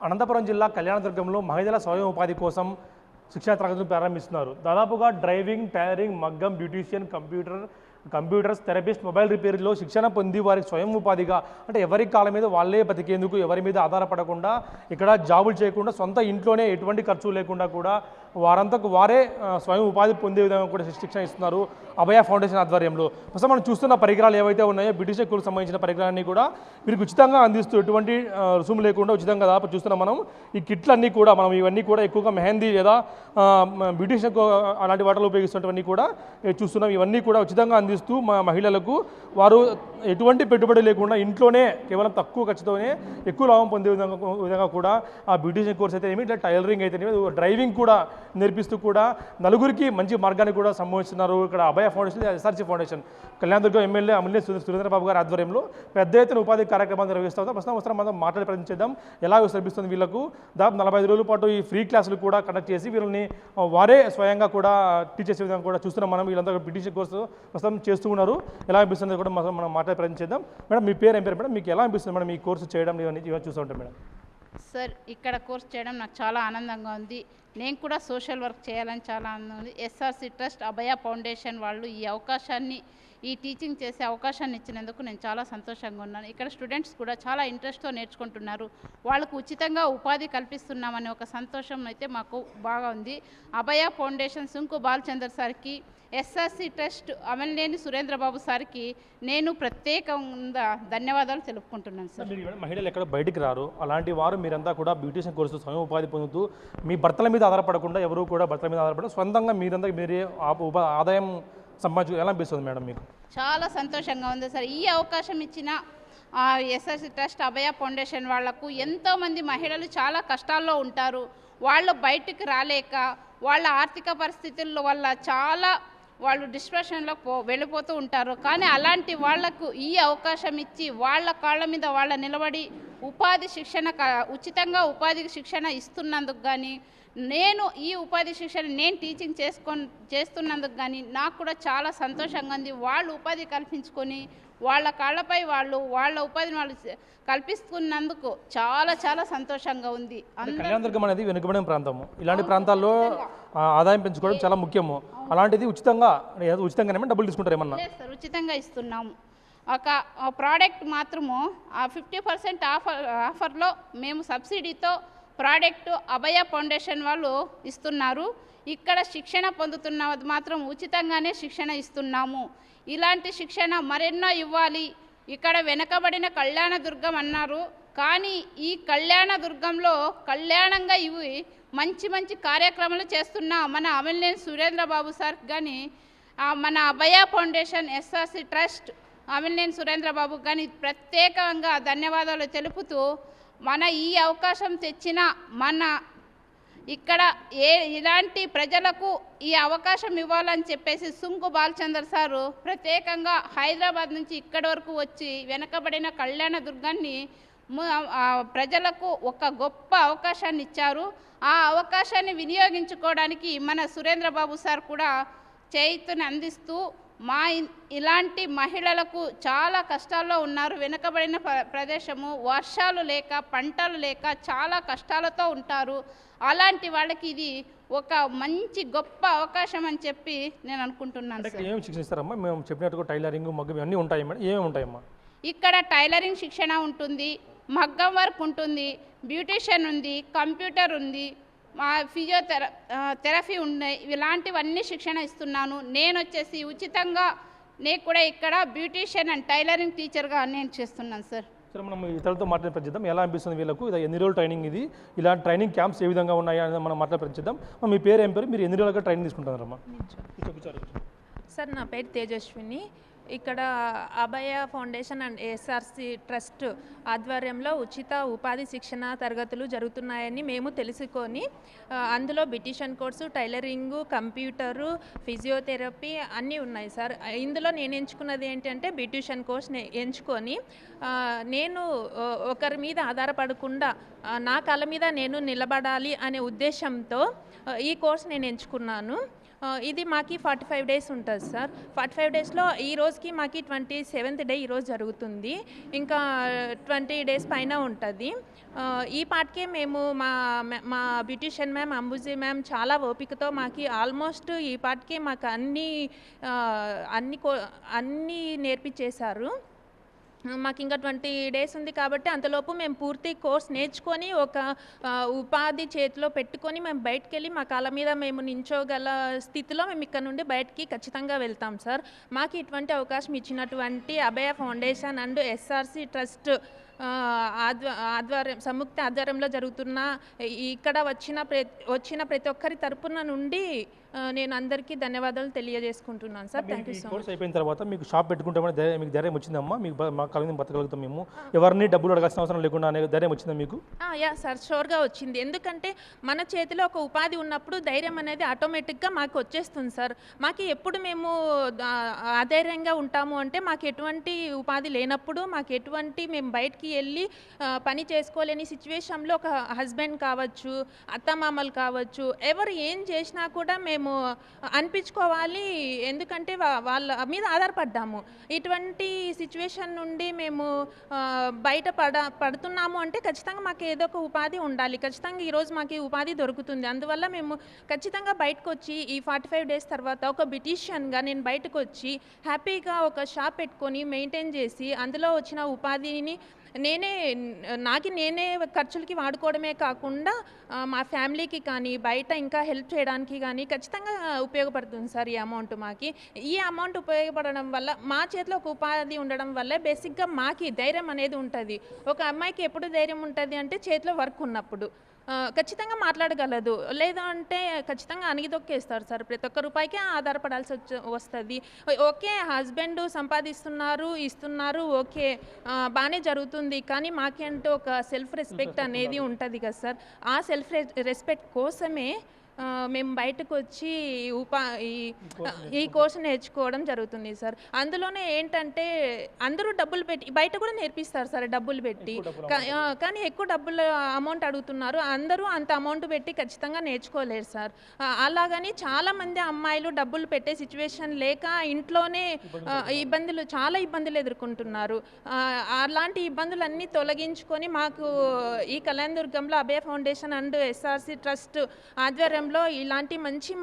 అనంతపురం జిల్లా కళ్యాణదుర్గంలో మహిళల స్వయం ఉపాధి కోసం శిక్షణ తరగతులు ప్రారంభిస్తున్నారు. దాదాపుగా డ్రైవింగ్, టైలరింగ్, మగ్గం, బ్యూటీషియన్, కంప్యూటర్స్, థెరపిస్ట్, మొబైల్ రిపేర్లో శిక్షణ పొంది వారికి స్వయం ఉపాధిగా అంటే ఎవరి కాళ్ళ మీద వాళ్ళే బతికేందుకు, ఎవరి మీద ఆధారపడకుండా, ఇక్కడ జాబులు చేయకుండా సొంత ఇంట్లోనే ఎటువంటి ఖర్చు లేకుండా కూడా వారంతకు వారే స్వయం ఉపాధి పొందే విధంగా కూడా శిక్షణ ఇస్తున్నారు అభయ ఫౌండేషన్ ఆధ్వర్యంలో. ప్రస్తుతం మనం చూస్తున్న పరికరాలు ఏవైతే ఉన్నాయో బ్రిటిష్ ఎక్కువకు సంబంధించిన పరికరాలన్నీ కూడా వీరికి ఉచితంగా అందిస్తూ ఎటువంటి రుసుము లేకుండా ఉచితంగా దాదాపు చూస్తున్నాం మనం. ఈ కిట్లన్నీ కూడా మనం ఇవన్నీ కూడా ఎక్కువగా మెహందీ లేదా బ్యూటిష్ అలాంటి వాటిలో ఉపయోగిస్తున్నవన్నీ కూడా చూస్తున్నాం. ఇవన్నీ కూడా ఉచితంగా అందిస్తూ మహిళలకు వారు ఎటువంటి పెట్టుబడి లేకుండా ఇంట్లోనే కేవలం తక్కువ ఖర్చుతోనే ఎక్కువ లాభం పొందే విధంగా కూడా ఆ బ్యూటిషియన్ కోర్స్ అయితే ఏమి, ఇట్లా టైలరింగ్ అయితే డ్రైవింగ్ కూడా నేర్పిస్తూ కూడా నలుగురికి మంచి మార్గాన్ని కూడా సంభవిస్తున్నారు. ఇక్కడ Abhaya foundation, SRC foundation, Kalyandurgam MLA Amulya Surendra Babu గారి ఆధ్వర్యంలో పెద్ద ఎత్తున ఉపాధి కార్యక్రమాలు నిర్వహిస్తూ ఉంటాం. ప్రస్తుతం మనం మాట్లాడే ప్రయత్నం చేద్దాం. ఎలా విస్తరిస్తుంది వీళ్ళకు దాదాపు 45 రోజుల పాటు ఈ ఫ్రీ క్లాసులు కూడా కండక్ట్ చేసి వీళ్ళని వారే స్వయంగా కూడా టీచ్ చేసే విధంగా కూడా చూస్తున్నాం మనం. వీళ్ళంతా బ్రిటిష్ కోర్సు ప్రస్తుతం చేస్తూ ఉన్నారు. ఎలా అనిపిస్తుంది కూడా మనం మాట్లాడే ప్రయత్నం చేద్దాం. మేడం, మీ పేరు ఏం పేరు మేడం? మీకు ఎలా అనిపిస్తుంది మేడం ఈ కోర్సు చేయడం ఇవన్నీ చూస్తూ ఉంటాం మేడం? సార్, ఇక్కడ కోర్స్ చేయడం నాకు చాలా ఆనందంగా ఉంది. నేను కూడా సోషల్ వర్క్ చేయాలని చాలా ఆనందం ఉంది. ఎస్ఆర్సీ ట్రస్ట్, అభయ ఫౌండేషన్ వాళ్ళు ఈ అవకాశాన్ని, ఈ టీచింగ్ చేసే అవకాశాన్ని ఇచ్చినందుకు నేను చాలా సంతోషంగా ఉన్నాను. ఇక్కడ స్టూడెంట్స్ కూడా చాలా ఇంట్రెస్ట్తో నేర్చుకుంటున్నారు. వాళ్ళకు ఉచితంగా ఉపాధి కల్పిస్తున్నామనే ఒక సంతోషం అయితే మాకు బాగా ఉంది. అభయ ఫౌండేషన్ సుంకు బాలచందర్ సార్కి, ఎస్ఆర్సీ ట్రస్ట్ అమలనేని సురేంద్రబాబు సార్కి నేను ప్రత్యేకంగా ధన్యవాదాలు తెలుపుకుంటున్నాను సార్. మహిళలు ఎక్కడ బయటికి రారు, అలాంటి వారు మీరంతా కూడా బ్యూటిషియన్ కోర్సు స్వయం ఉపాధి పొందుతూ మీ భర్తల మీద ఆధారపడకుండా, ఎవరు కూడా భర్తల మీద ఆధారపడ సొంతంగా మీరే ఆదాయం సంపాదించు ఎలా అనిపిస్తుంది మేడం మీకు? చాలా సంతోషంగా ఉంది సార్. ఈ అవకాశం ఇచ్చిన ఎస్ఆర్సీ ట్రస్ట్, అభయ ఫౌండేషన్ వాళ్లకు ఎంతోమంది మహిళలు చాలా కష్టాల్లో ఉంటారు. వాళ్ళు బయటికి రాలేక వాళ్ళ ఆర్థిక పరిస్థితుల వల్ల చాలా వాళ్ళు డిస్ప్రెషన్లో వెళ్ళిపోతూ ఉంటారు. కానీ అలాంటి వాళ్లకు ఈ అవకాశం ఇచ్చి వాళ్ళ కాళ్ళ మీద వాళ్ళ నిలబడి ఉచితంగా ఉపాధి శిక్షణ ఇస్తున్నందుకు కానీ, నేను ఈ ఉపాధి శిక్షణ నేను టీచింగ్ చేస్తున్నందుకు కానీ నాకు కూడా చాలా సంతోషంగా ఉంది. వాళ్ళు ఉపాధి కల్పించుకొని వాళ్ళ కాళ్ళపై వాళ్ళ ఉపాధిని వాళ్ళు కల్పిస్తున్నందుకు చాలా చాలా సంతోషంగా ఉంది. కళ్యాణదుర్గం అనేది వెనుకబడిన ప్రాంతము. ఇలాంటి ప్రాంతాల్లో ఆదాయం పెంచుకోవడం చాలా ముఖ్యము. అలాంటిది ఉచితంగానే డబ్బులు తీసుకుంటారు ఏమన్నా? సార్, ఉచితంగా ఇస్తున్నాము. ఒక ప్రోడక్ట్ మాత్రము 50% ఆఫర్లో మేము సబ్సిడీతో ప్రోడక్ట్ అభయ ఫౌండేషన్ వాళ్ళు ఇస్తున్నారు. ఇక్కడ శిక్షణ పొందుతున్నది మాత్రం ఉచితంగానే శిక్షణ ఇస్తున్నాము. ఇలాంటి శిక్షణ మరెన్నో ఇవ్వాలి. ఇక్కడ వెనకబడిన కళ్యాణదుర్గం అన్నారు, కానీ ఈ కళ్యాణదుర్గంలో కళ్యాణంగా ఇవి మంచి మంచి కార్యక్రమాలు చేస్తున్న మన అమలనేని సురేంద్రబాబు సార్ కానీ, మన అభయ ఫౌండేషన్, ఎస్ఆర్సీ ట్రస్ట్, అమలనేని సురేంద్రబాబు కానీ ప్రత్యేకంగా ధన్యవాదాలు తెలుపుతూ, మన ఈ అవకాశం తెచ్చిన ఇక్కడ ఇలాంటి ప్రజలకు ఈ అవకాశం ఇవ్వాలని చెప్పేసి సుంకు బాలచందర్ సారు ప్రత్యేకంగా హైదరాబాద్ నుంచి ఇక్కడి వరకు వచ్చి వెనకబడిన కళ్యాణదుర్గాన్ని ప్రజలకు ఒక గొప్ప అవకాశాన్ని ఇచ్చారు. ఆ అవకాశాన్ని వినియోగించుకోవడానికి మన సురేంద్రబాబు సార్ కూడా చేయూతని అందిస్తూ ఇలాంటి మహిళలకు చాలా కష్టాల్లో ఉన్నారు. వెనుకబడిన ప్రదేశము, వర్షాలు లేక, పంటలు లేక చాలా కష్టాలతో ఉంటారు. అలాంటి వాళ్ళకి ఇది ఒక మంచి గొప్ప అవకాశం అని చెప్పి నేను అనుకుంటున్నాను. ఏమేమి శిక్షణ ఇస్తారమ్మా? మేము చెప్పినట్టుగా టైలరింగ్, మగ్గం అన్నీ ఉంటాయమ్మా. ఏమేమి ఉంటాయమ్మా? ఇక్కడ టైలరింగ్ శిక్షణ ఉంటుంది, మగ్గం వర్క్ ఉంటుంది, బ్యూటీషియన్ ఉంది, కంప్యూటర్ ఉంది, ఫిజియోథెరపీ ఉన్నాయి. ఇలాంటివన్నీ శిక్షణ ఇస్తున్నాను. నేను వచ్చేసి ఉచితంగా నేను కూడా ఇక్కడ బ్యూటీషియన్ అండ్ టైలరింగ్ టీచర్గా నేను చేస్తున్నాను సార్. సరే, మనం ఇతరులతో మాట్లాడే ప్రయత్నిద్దాం. ఎలా అనిపిస్తుంది వీళ్ళకు? ఇది ఎన్ని రోజులు ట్రైనింగ్? ఇది ఇలాంటి ట్రైనింగ్ క్యాంప్స్ ఏ విధంగా ఉన్నాయి అనేది మనం మాట్లాడే ప్రయత్నిద్దాం. మీ పేరు ఏం పేరు? మీరు ఎన్ని రోజులుగా ట్రైనింగ్ తీసుకుంటున్నారమ్మా? సార్, నా పేరు తేజస్విని. ఇక్కడ Abhaya foundation and SRC trust ఆధ్వర్యంలో ఉచిత ఉపాధి శిక్షణ తరగతులు జరుగుతున్నాయని మేము తెలుసుకొని అందులో beautician course, tailoring, computer, physiotherapy అన్నీ ఉన్నాయి సార్. ఇందులో నేను ఎంచుకున్నది ఏంటంటే బ్యూటీషియన్ కోర్స్ ఎంచుకొని నేను ఒకరి మీద ఆధారపడకుండా నా కాళ్ళ మీద నేను నిలబడాలి అనే ఉద్దేశంతో ఈ కోర్స్ నేను ఎంచుకున్నాను. ఇది మాకు 45 డేస్ ఉంటుంది సార్. 45 డేస్లో ఈ రోజుకి మాకు 27th డే ఈరోజు జరుగుతుంది. ఇంకా 20 డేస్ పైన ఉంటుంది. ఈ పాటికే మేము మా బ్యూటిషియన్ మ్యామ్ అంబుజీ మ్యామ్ చాలా ఓపికతో మాకు ఆల్మోస్ట్ ఈ పాటికే మాకు అన్నీ నేర్పించేశారు. మాకు ఇంకా 20 డేస్ ఉంది కాబట్టి అంతలోపు మేము పూర్తి కోర్స్ నేర్చుకొని ఒక ఉపాధి చేతిలో పెట్టుకొని మేము బయటకు వెళ్ళి మా కాళ్ళ మీద మేము నించోగల స్థితిలో మేము ఇక్కడ నుండి బయటికి ఖచ్చితంగా వెళ్తాం సార్. మాకు ఇటువంటి అవకాశం ఇచ్చినటువంటి అభయ ఫౌండేషన్ అండ్ ఎస్ఆర్సి ట్రస్ట్ సంయుక్త ఆధ్వర్యంలో జరుగుతున్న ఇక్కడ వచ్చిన ప్రతి ఒక్కరి తరపున నుండి నేను అందరికీ ధన్యవాదాలు తెలియజేసుకుంటున్నాను sir. Thank you so much. Course అయిపోయిన తర్వాత మీకు షాప్ పెట్టుకుంటామని మీకు ధైర్యం వచ్చిందమ్మా? మీకు మా కాలం బతకగలుగుతాం మేము, ఎవరిని డబ్బులు అడగాల్సిన అవసరం లేకుండా అనే ధైర్యం వచ్చిందా మీకు? యా సార్, షూర్గా వచ్చింది. ఎందుకంటే మన చేతిలో ఒక ఉపాధి ఉన్నప్పుడు ధైర్యం అనేది ఆటోమేటిక్గా మాకు వచ్చేస్తుంది సార్. మాకు ఎప్పుడు మేము అధైర్యంగా ఉంటాము అంటే మాకు ఎటువంటి ఉపాధి లేనప్పుడు, మాకు ఎటువంటి మేము బయటికి వెళ్ళి పని చేసుకోలేని సిచ్యువేషన్లో ఒక హస్బెండ్ కావచ్చు, అత్తమామలు కావచ్చు, ఎవరు ఏం చేసినా కూడా మేము అనిపించుకోవాలి. ఎందుకంటే వాళ్ళ మీద ఆధారపడ్డాము. ఇటువంటి సిచ్యువేషన్ నుండి మేము పడుతున్నాము అంటే ఖచ్చితంగా మాకు ఏదో ఒక ఉపాధి ఉండాలి. ఖచ్చితంగా ఈరోజు మాకు ఈ ఉపాధి దొరుకుతుంది. అందువల్ల మేము ఖచ్చితంగా బయటకు వచ్చి ఈ 45 డేస్ తర్వాత ఒక బ్యూటిషియన్గా నేను బయటకు వచ్చి హ్యాపీగా ఒక షాప్ పెట్టుకొని మెయింటైన్ చేసి అందులో వచ్చిన ఉపాధిని నేనే ఖర్చులకి వాడుకోవడమే కాకుండా మా ఫ్యామిలీకి కానీ బయట ఇంకా హెల్ప్ చేయడానికి కానీ ఖచ్చితంగా ఉపయోగపడుతుంది సార్. ఈ అమౌంట్ ఈ అమౌంట్ ఉపయోగపడడం వల్ల మా చేతిలో ఒక ఉపాధి ఉండడం వల్ల బేసిక్గా మాకు ధైర్యం అనేది ఉంటుంది. ఒక అమ్మాయికి ఎప్పుడు ధైర్యం ఉంటుంది అంటే చేతిలో వర్క్ ఉన్నప్పుడు ఖచ్చితంగా మాట్లాడగలదు. లేదా అంటే ఖచ్చితంగా అణిగిదొక్కేస్తారు సార్. ప్రతి ఒక్క రూపాయికే ఆధారపడాల్సి వస్తుంది. ఓకే, హస్బెండ్ సంపాదిస్తున్నారు, ఇస్తున్నారు, ఓకే బాగానే జరుగుతుంది. కానీ మాకేంటో ఒక సెల్ఫ్ రెస్పెక్ట్ అనేది ఉంటుంది కదా సార్. ఆ సెల్ఫ్ రెస్పెక్ట్ కోసమే మేము బయటకు వచ్చి ఈ కోర్సు నేర్చుకోవడం జరుగుతుంది సార్. అందులోనే ఏంటంటే అందరూ డబ్బులు పెట్టి బయట కూడా నేర్పిస్తారు సార్, డబ్బులు పెట్టి. కానీ ఎక్కువ డబ్బులు అమౌంట్ అడుగుతున్నారు. అందరూ అంత అమౌంట్ పెట్టి ఖచ్చితంగా నేర్చుకోలేరు సార్. అలాగని చాలామంది అమ్మాయిలు డబ్బులు పెట్టే సిచ్యువేషన్ లేక ఇంట్లోనే చాలా ఇబ్బందులు ఎదుర్కొంటున్నారు. అలాంటి ఇబ్బందులన్నీ తొలగించుకొని మాకు ఈ కళ్యాణదుర్గంలో అభయ ఫౌండేషన్ అండ్ ఎస్ఆర్సి ట్రస్ట్ ఆధ్వర్యంలో ఇలాంటి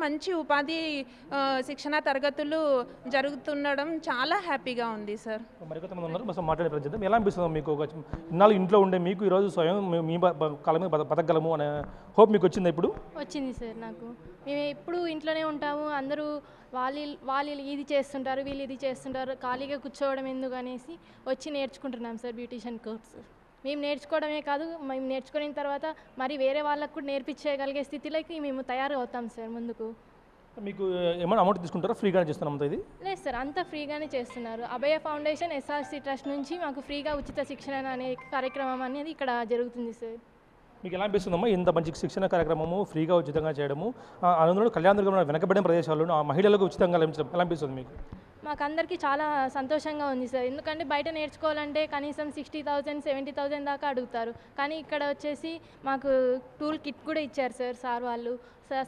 మంచి ఉపాధి శిక్షణ తరగతులు జరుగుతుండడం చాలా హ్యాపీగా ఉంది సార్. మాట్లాడే ప్రయత్నం ఎలా అనిపిస్తుంది మీకు? ఇన్నాళ్ళు ఇంట్లో ఉండే మీకు ఈరోజు స్వయం మీ కాలం మీద బతకగలము అనే హోప్ మీకు వచ్చింది? ఇప్పుడు వచ్చింది సార్. నాకు మేము ఎప్పుడు ఇంట్లోనే ఉంటాము, అందరూ వాళ్ళు ఇది చేస్తుంటారు, వీళ్ళు ఇది చేస్తుంటారు, ఖాళీగా కూర్చోవడం ఎందుకు అనేసి వచ్చి నేర్చుకుంటున్నాం సార్ బ్యూటిషియన్ కోర్స్. మేము నేర్చుకోవడమే కాదు, మేము నేర్చుకున్న తర్వాత మరి వేరే వాళ్ళకు కూడా నేర్పించగలిగే స్థితిలోకి మేము తయారు అవుతాం సార్ ముందుకు. మీకు ఏమైనా అమౌంట్ తీసుకుంటారా? ఫ్రీగానే చేస్తున్నాం ఇది? లేదు సార్, అంతా ఫ్రీగానే చేస్తున్నారు. అభయ ఫౌండేషన్ ఎస్ఆర్సి ట్రస్ట్ నుంచి మాకు ఫ్రీగా ఉచిత శిక్షణ అనే కార్యక్రమం అనేది ఇక్కడ జరుగుతుంది సార్. మీకు ఎలా అనిపిస్తుందమ్మా ఇంత మంచి శిక్షణ కార్యక్రమము ఫ్రీగా ఉచితంగా చేయడము? అందులో కళ్యాణదుర్గంలో వెనకబడిన ప్రదేశాల్లో ఆ మహిళలకు ఉచితంగా లభించడం ఎలా అనిపిస్తుంది మీకు? మాకు అందరికీ చాలా సంతోషంగా ఉంది సార్. ఎందుకంటే బయట నేర్చుకోవాలంటే కనీసం 60,000 70,000 దాకా అడుగుతారు. కానీ ఇక్కడ వచ్చేసి మాకు టూల్ కిట్ కూడా ఇచ్చారు సార్ వాళ్ళు.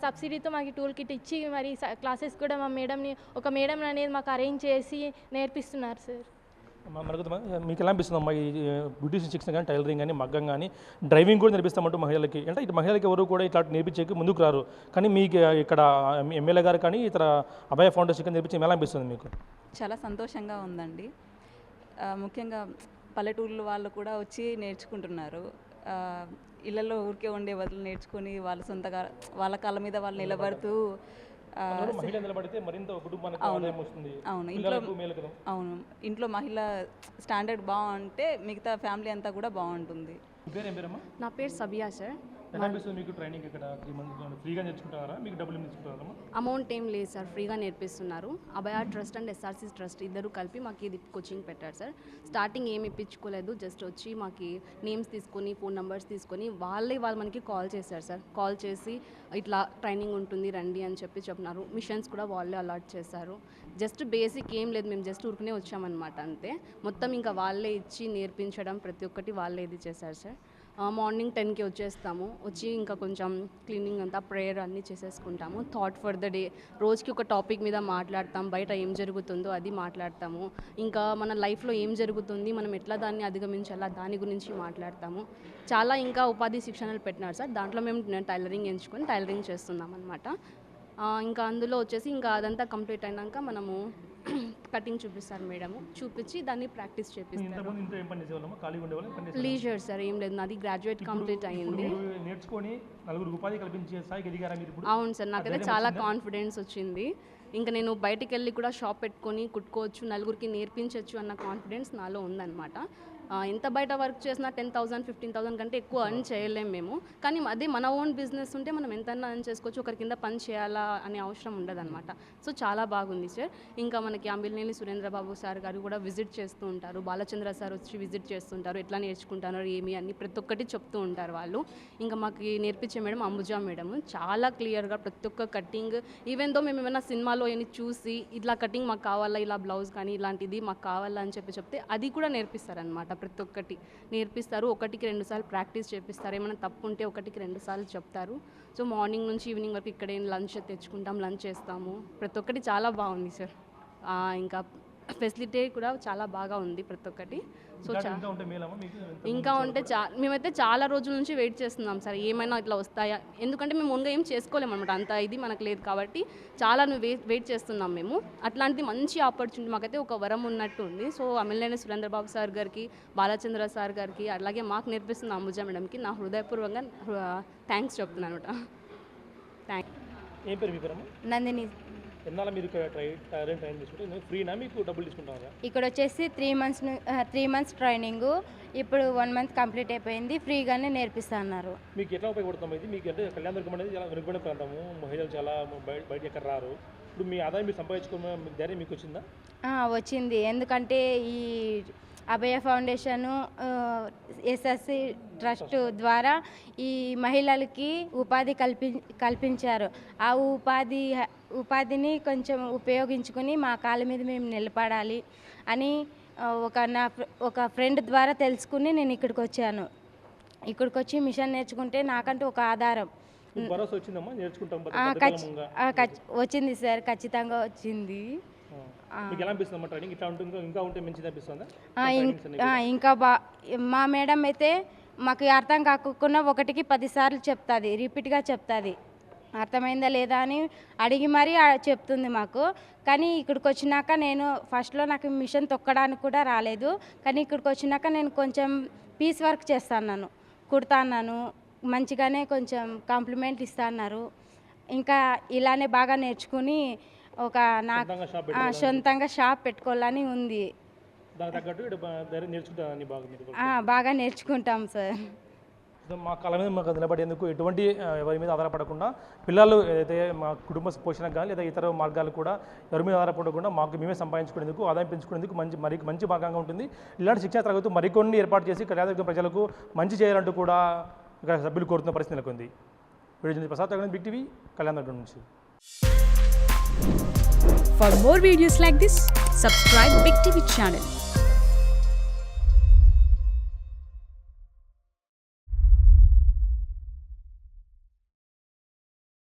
సబ్సిడీతో మాకు టూల్ కిట్ ఇచ్చి మరి క్లాసెస్ కూడా ఒక మేడం అనేది మాకు అరేంజ్ చేసి నేర్పిస్తున్నారు సార్. మీకు ఎలా అనిపిస్తుందమ్మా ఈ బ్యూటిషియన్ శిక్షణ కానీ, టైలరింగ్ కానీ, మగ్గం కానీ, డ్రైవింగ్ కూడా నేర్పిస్తామంటూ మహిళలకి? అంటే ఇటు మహిళలకి ఎవరు కూడా ఇట్లా నేర్పించేకి ముందుకు రారు, కానీ మీకు ఇక్కడ ఎమ్మెల్యే గారు కానీ ఇతర అభయ ఫౌండేషన్ నేర్పించి ఎలా అనిపిస్తుంది మీకు? చాలా సంతోషంగా ఉందండి. ముఖ్యంగా పల్లెటూర్లు వాళ్ళు కూడా వచ్చి నేర్చుకుంటున్నారు. ఇళ్లలో ఊరికే ఉండే బదులు నేర్చుకొని వాళ్ళ సొంతగా వాళ్ళ కాళ్ళ మీద వాళ్ళు నిలబడుతూ అవును ఇంట్లో మహిళ స్టాండర్డ్ బాగుంటే మిగతా ఫ్యామిలీ అంతా కూడా బాగుంటుంది. నా పేరు సబియా సార్. అమౌంట్ ఏం లేదు సార్, ఫ్రీగా నేర్పిస్తున్నారు. అభయ ట్రస్ట్ అండ్ ఎస్ఆర్సి ట్రస్ట్ ఇద్దరు కలిపి మాకు ఇది కోచింగ్ పెట్టారు సార్. స్టార్టింగ్ ఏమి ఇప్పించుకోలేదు, జస్ట్ వచ్చి మాకు నేమ్స్ తీసుకొని ఫోన్ నెంబర్స్ తీసుకొని వాళ్ళు మనకి కాల్ చేశారు సార్. కాల్ చేసి ఇట్లా ట్రైనింగ్ ఉంటుంది రండి అని చెప్పినారు. మిషన్స్ కూడా వాళ్ళే అలాట్ చేశారు. జస్ట్ బేసిక్ ఏం లేదు, మేము జస్ట్ ఊరుకునే వచ్చామన్నమాట అంతే. మొత్తం ఇంకా వాళ్ళే ఇచ్చి నేర్పించడం ప్రతి ఒక్కటి వాళ్ళే ఇది చేశారు సార్. మార్నింగ్ 10కి వచ్చేస్తాము. వచ్చి ఇంకా కొంచెం క్లీనింగ్ అంతా ప్రేయర్ అన్నీ చేసేసుకుంటాము. థాట్ ఫర్ ద డే, రోజుకి ఒక టాపిక్ మీద మాట్లాడతాం. బయట ఏం జరుగుతుందో అది మాట్లాడతాము. ఇంకా మన లైఫ్లో ఏం జరుగుతుంది, మనం ఎట్లా దాన్ని అధిగమించాలా దాని గురించి మాట్లాడతాము. చాలా ఇంకా ఉపాధి శిక్షణలు పెట్టినారు సార్. దాంట్లో మేము టైలరింగ్ ఎంచుకొని టైలరింగ్ చేస్తున్నాం అనమాట. ఇంకా అందులో వచ్చేసి ఇంకా అదంతా కంప్లీట్ అయినాక మనము కటింగ్ చూపిస్తారు మేడము, చూపించి దాన్ని ప్రాక్టీస్ చేపిస్తారు. ఇంతకుముందు ఇంట్లో ఏం పని చేసేవాళ్ళమ్మా? ఖాళీగా ఉండేవాళ్ళం, పని చేసేవాళ్ళం? లీజర్ సార్, ఏం లేదు, నాది గ్రాడ్యుయేట్ కంప్లీట్ అయ్యింది. మీరు నేర్చుకొని నలుగురు ఉపాధి కల్పించే స్థాయికి ఎదిగారా మీరు ఇప్పుడు? అవును సార్, నాకైతే చాలా కాన్ఫిడెన్స్ వచ్చింది. ఇంకా నేను బయటికి వెళ్ళి కూడా షాప్ పెట్టుకొని కుట్టుకోవచ్చు, నలుగురికి నేర్పించవచ్చు అన్న కాన్ఫిడెన్స్ నాలో ఉందన్నమాట. ఎంత బయట వర్క్ చేసినా 10,000 15,000 కంటే ఎక్కువ అర్న్ చేయలేము మేము. కానీ అదే మన ఓన్ బిజినెస్ ఉంటే మనం ఎంతన్నా అర్న్ చేసుకోవచ్చు, ఒకరి కింద పని చేయాలా అనే అవసరం ఉండదన్నమాట. సో చాలా బాగుంది సార్. ఇంకా మనకి అంబిలినేని సురేంద్రబాబు సార్ గారు కూడా విజిట్ చేస్తూ ఉంటారు, బాలచంద్ర సార్ వచ్చి విజిట్ చేస్తుంటారు, ఎట్లా నేర్చుకుంటున్నారు ఏమి అని ప్రతి ఒక్కటి చెప్తూ ఉంటారు వాళ్ళు. ఇంకా మాకు నేర్పించే మేడం అంబుజా మేడం చాలా క్లియర్గా ప్రతి ఒక్క కటింగ్, ఈవెన్ దో మేము ఏమైనా సినిమాలో ఏమి చూసి ఇట్లా కటింగ్ మాకు కావాలా, ఇలా బ్లౌజ్ కానీ ఇలాంటిది మాకు కావాలా అని చెప్తే అది కూడా నేర్పిస్తారనమాట. ప్రతి ఒక్కటి నేర్పిస్తారు, 1కి 2 సార్లు ప్రాక్టీస్ చేపిస్తారు. ఏమైనా తప్పు ఉంటే 1కి 2 సార్లు చెప్తారు. సో మార్నింగ్ నుంచి ఈవినింగ్ వరకు ఇక్కడే లంచ్ తెచ్చుకుంటాం, లంచ్ చేస్తాము. ప్రతి ఒక్కటి చాలా బాగుంది సార్. ఇంకా ఫెసిలిటీ కూడా చాలా బాగా ఉంది ప్రతి ఒక్కటి. సో ఇంకా ఉంటే మేమైతే చాలా రోజుల నుంచి వెయిట్ చేస్తున్నాం సార్, ఏమైనా ఇట్లా వస్తాయా, ఎందుకంటే మేము ముందుగా ఏం చేసుకోలేము అనమాట, అంత ఇది మనకు లేదు కాబట్టి చాలా వెయిట్ చేస్తున్నాం మేము. అట్లాంటిది మంచి ఆపర్చునిటీ మాకైతే ఒక వరం ఉన్నట్టు ఉంది. సో అమిలినేని సురేంద్రబాబు సార్ గారికి, బాలచంద్ర సార్ గారికి, అలాగే మాకు నేర్పిస్తున్న అంబుజా మేడంకి నా హృదయపూర్వకంగా థ్యాంక్స్ చెప్తున్నాను అనమాట. థ్యాంక్. ఏం పేరు మీ పేరు? నందిని. ఎన్నాళ్ళ మీరు ట్రైన్ తీసుకుంటే ఫ్రీనా, మీకు డబ్బులు తీసుకుంటారా? ఇక్కడ వచ్చేసి 3 మంత్స్ ట్రైనింగ్, ఇప్పుడు 1 మంత్ కంప్లీట్ అయిపోయింది, ఫ్రీగానే నేర్పిస్తా అన్నారు. మీకు ఎట్లా ఉపయోగపడుతుంది ఇది? మీకు అంటే కళ్యాణదుర్గం అనేది చాలా వెనుకబడిన ప్రాంతము, మహిళలు చాలా బయట ఎక్కడ రారు. ఇప్పుడు మీ ఆదాయం మీరు సంపాదించుకున్న ధైర్యం మీకు వచ్చిందా? వచ్చింది, ఎందుకంటే ఈ అభయ ఫౌండేషను, ఎస్ఎస్సి ట్రస్ట్ ద్వారా ఈ మహిళలకి ఉపాధి కల్పించారు. ఆ ఉపాధిని కొంచెం ఉపయోగించుకుని మా కాళ్ళ మీద మేము నిలబడాలి అని ఒక ఫ్రెండ్ ద్వారా తెలుసుకుని నేను ఇక్కడికి వచ్చాను. ఇక్కడికి వచ్చి మిషన్ నేర్చుకుంటే నాకంటూ ఒక ఆధారం వచ్చింది సార్, ఖచ్చితంగా వచ్చింది. ఇంకా మా మేడం అయితే మాకు అర్థం కాకుండా 1కి 10 సార్లు చెప్తుంది, రిపీట్గా చెప్తుంది. అర్థమైందా లేదా అని అడిగి మరీ చెప్తుంది మాకు. కానీ ఇక్కడికి వచ్చినాక నేను ఫస్ట్లో నాకు మిషన్ తొక్కడానికి కూడా రాలేదు, కానీ ఇక్కడికి వచ్చినాక నేను కొంచెం పీస్ వర్క్ చేస్తాను, కుడతాను, మంచిగానే కొంచెం కాంప్లిమెంట్ ఇస్తున్నారు. ఇంకా ఇలానే బాగా నేర్చుకుని ఒక నాకు సొంతంగా షాప్ పెట్టుకోవాలని ఉంది. బాగా నేర్చుకుంటాం సార్. మా కళ మీద మాకు నిలబడేందుకు ఎటువంటి ఎవరి మీద ఆధారపడకుండా, పిల్లలు ఏదైతే మా కుటుంబ పోషణకు కానీ లేదా ఇతర మార్గాలు కూడా ఎవరి మీద ఆధారపడకుండా మాకు మేమే సంపాదించుకునేందుకు, ఆదాయం పెంచుకునేందుకు మంచి భాగంగా ఉంటుంది. ఇలాంటి శిక్షణ తరగతులు మరికొన్ని ఏర్పాటు చేసి కళ్యాణదుర్గం ప్రజలకు మంచి చేయాలంటూ కూడా ఇక్కడ సభ్యులు కోరుతున్న పరిస్థితి నెలకొంది. వీడియో ప్రసాద్ తగ్గ బిగ్ టీవీ కళ్యాణదుర్గం నుంచి. For more videos like this, subscribe Big TV channel.